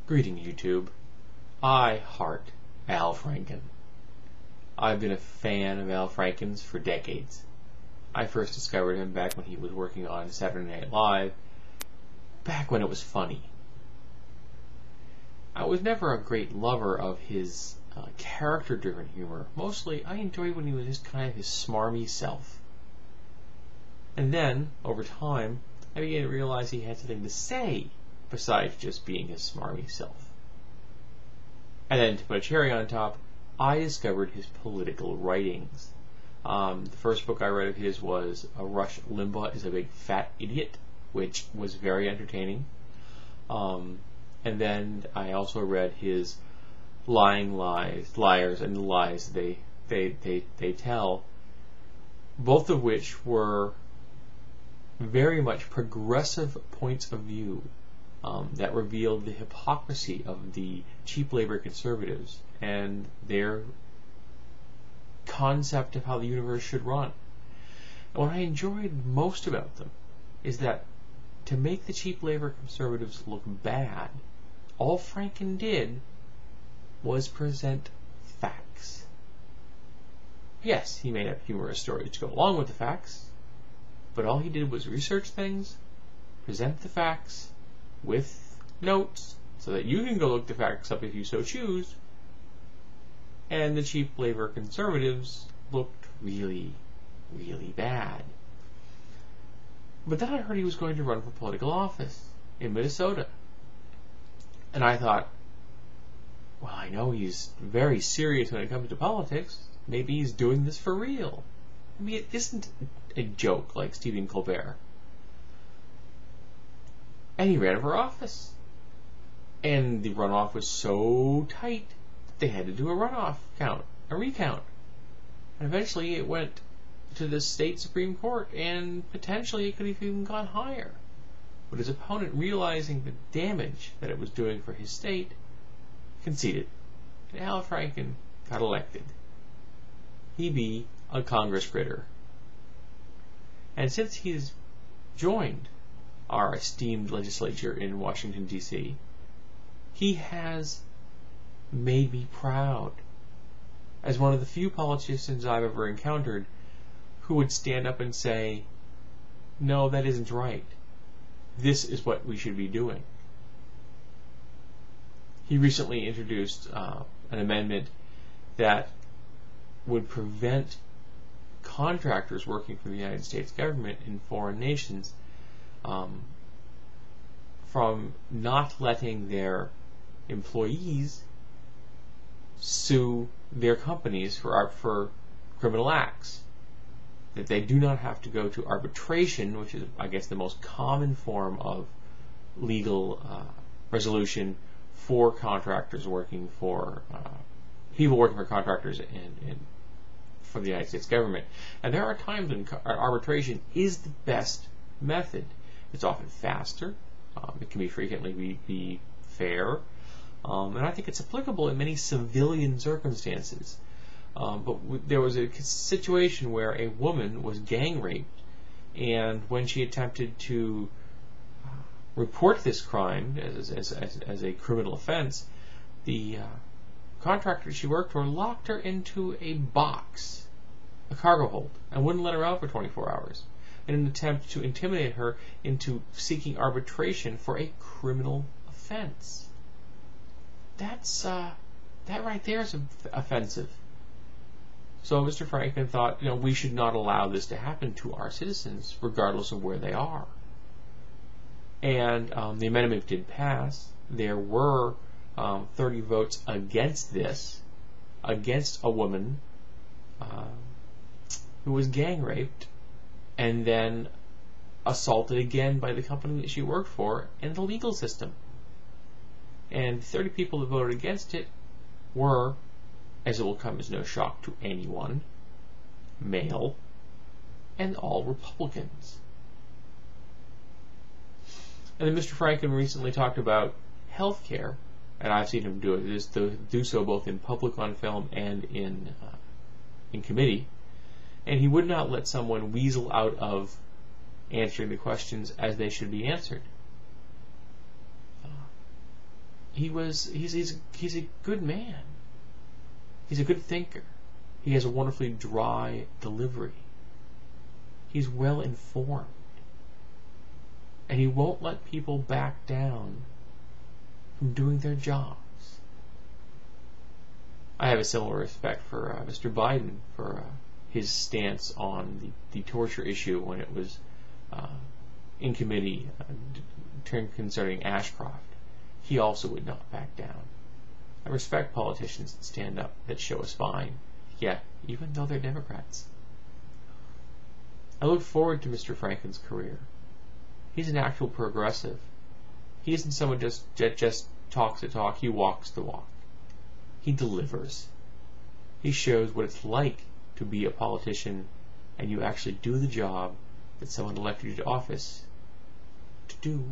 Greetings, YouTube. I heart Al Franken. I've been a fan of Al Franken's for decades. I first discovered him back when he was working on Saturday Night Live, back when it was funny. I was never a great lover of his character-driven humor. Mostly, I enjoyed when he was just kind of his smarmy self. And then, over time, I began to realize he had something to say besides just being his smarmy self. And then, to put a cherry on top, I discovered his political writings. The first book I read of his was Rush Limbaugh is a Big Fat Idiot, which was very entertaining. And then I also read his Liars and the Lies they tell, both of which were very much progressive points of view that revealed the hypocrisy of the cheap labor conservatives and their concept of how the universe should run. And what I enjoyed most about them is that to make the cheap labor conservatives look bad, all Franken did was present facts. Yes, he made up humorous stories to go along with the facts, but all he did was research things, present the facts with notes so that you can go look the facts up if you so choose, and the cheap labor conservatives looked really, really bad. But then I heard he was going to run for political office in Minnesota. And I thought, well, I know he's very serious when it comes to politics. Maybe he's doing this for real. I mean, it isn't a joke like Stephen Colbert. And he ran for office. And the runoff was so tight that they had to do a recount. And eventually it went to the state Supreme Court, and potentially it could have even gone higher. But his opponent, realizing the damage that it was doing for his state, conceded. And Al Franken got elected. He be a Congress critter. And since he's joined our esteemed legislature in Washington, D.C., he has made me proud as one of the few politicians I've ever encountered who would stand up and say, no, that isn't right. This is what we should be doing. He recently introduced an amendment that would prevent contractors working for the United States government in foreign nations from not letting their employees sue their companies for criminal acts. That they do not have to go to arbitration, which is, I guess, the most common form of legal resolution for contractors working for people working for contractors and for the United States government. And there are times when arbitration is the best method. It's often faster. It can be frequently be fair. And I think it's applicable in many civilian circumstances. But there was a situation where a woman was gang raped, and when she attempted to report this crime as a criminal offense, the contractor she worked for locked her into a box, a cargo hold, and wouldn't let her out for 24 hours in an attempt to intimidate her into seeking arbitration for a criminal offense. That right there is offensive. So Mr. Franken thought, we should not allow this to happen to our citizens, regardless of where they are. And the amendment did pass. There were 30 votes against this, against a woman who was gang raped and then assaulted again by the company that she worked for and the legal system. And 30 people that voted against it were, as it will come as no shock to anyone, male, and all Republicans. And then Mr. Franken recently talked about health care, and I've seen him do so both in public on film and in committee, and he would not let someone weasel out of answering the questions as they should be answered. he's a good man. He's a good thinker. He has a wonderfully dry delivery. He's well informed. And he won't let people back down from doing their jobs. I have a similar respect for Mr. Biden, for his stance on the torture issue when it was in committee concerning Ashcroft. He also would not back down. I respect politicians that stand up, that show a spine, yeah, even though they're Democrats. I look forward to Mr. Franken's career. He's an actual progressive. He isn't someone just talks the talk, he walks the walk. He delivers. He shows what it's like to be a politician and you actually do the job that someone elected you to office to do.